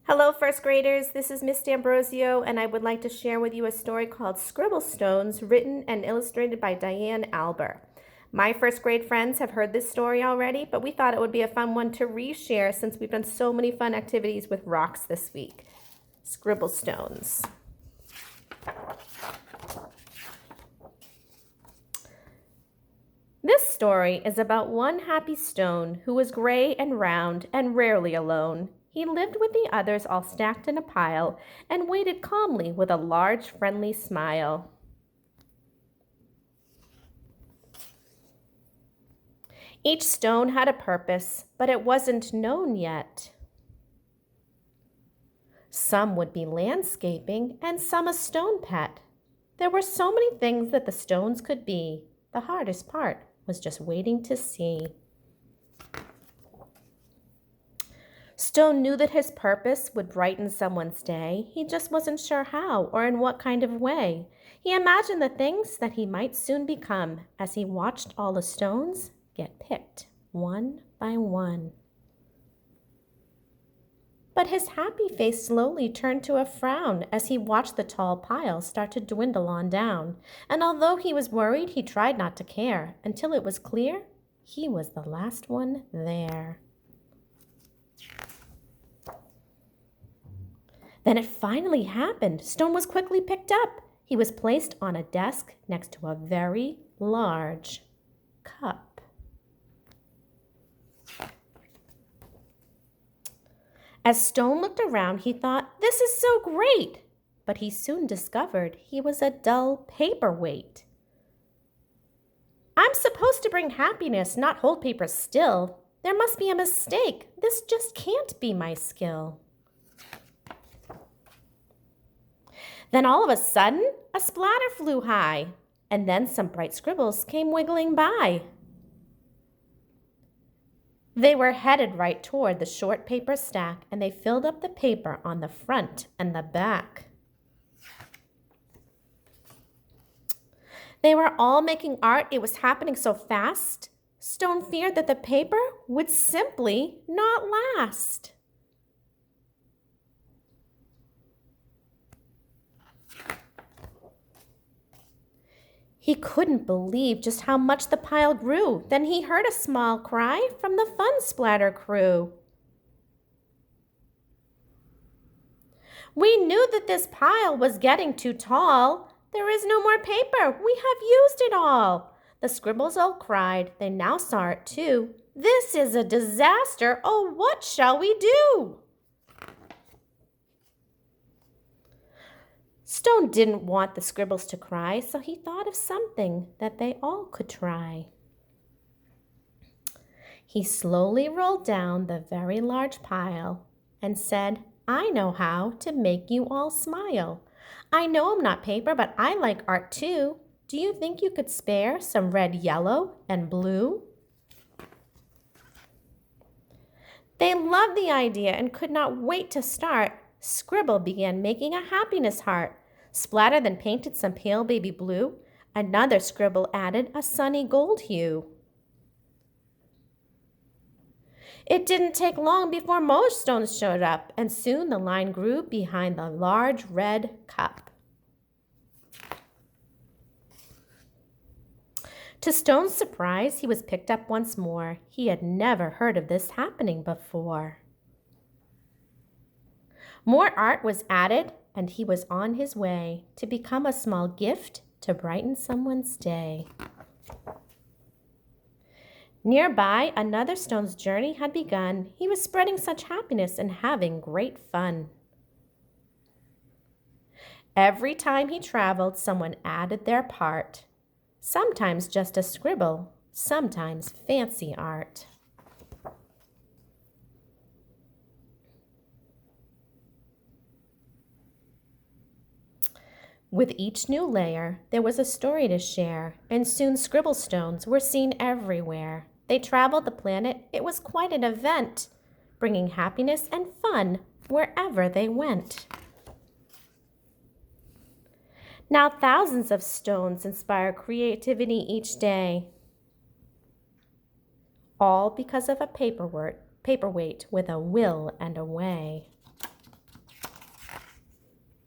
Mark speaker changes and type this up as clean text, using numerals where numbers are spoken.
Speaker 1: Hello, first graders. This is Miss D'Ambrosio, and I would like to share with you a story called Scribble Stones, written and illustrated by Diane Alber. My first grade friends have heard this story already, but we thought it would be a fun one to reshare since we've done so many fun activities with rocks this week. Scribble Stones. This story is about one happy stone who was gray and round and rarely alone. He lived with the others all stacked in a pile and waited calmly with a large, friendly smile. Each stone had a purpose, but it wasn't known yet. Some would be landscaping and some a stone pet. There were so many things that the stones could be. The hardest part was just waiting to see. Stone knew that his purpose would brighten someone's day. He just wasn't sure how or in what kind of way. He imagined the things that he might soon become as he watched all the stones get picked one by one. But his happy face slowly turned to a frown as he watched the tall pile start to dwindle on down. And although he was worried, he tried not to care until it was clear he was the last one there. Then it finally happened. Stone was quickly picked up. He was placed on a desk next to a very large cup. As Stone looked around, he thought, "This is so great!" But he soon discovered he was a dull paperweight. "I'm supposed to bring happiness, not hold paper still. There must be a mistake. This just can't be my skill." Then all of a sudden, a splatter flew high, and then some bright scribbles came wiggling by. They were headed right toward the short paper stack, and they filled up the paper on the front and the back. They were all making art. It was happening so fast. Stone feared that the paper would simply not last. He couldn't believe just how much the pile grew. Then he heard a small cry from the Fun Splatter crew. "We knew that this pile was getting too tall. There is no more paper. We have used it all." The scribbles all cried. They now saw it too. "This is a disaster. Oh, what shall we do?" Stone didn't want the scribbles to cry, so he thought of something that they all could try. He slowly rolled down the very large pile and said, "I know how to make you all smile. I know I'm not paper, but I like art too. Do you think you could spare some red, yellow, and blue?" They loved the idea and could not wait to start. Scribble began making a happiness heart. Splatter then painted some pale baby blue. Another scribble added a sunny gold hue. It didn't take long before more stones showed up, and soon the line grew behind the large red cup. To Stone's surprise, he was picked up once more. He had never heard of this happening before. More art was added, and he was on his way to become a small gift to brighten someone's day. Nearby, another stone's journey had begun. He was spreading such happiness and having great fun. Every time he traveled, someone added their part. Sometimes just a scribble, sometimes fancy art. With each new layer, there was a story to share, and soon scribble stones were seen everywhere. They traveled the planet. It was quite an event, bringing happiness and fun wherever they went. Now thousands of stones inspire creativity each day, all because of a paperweight with a will and a way.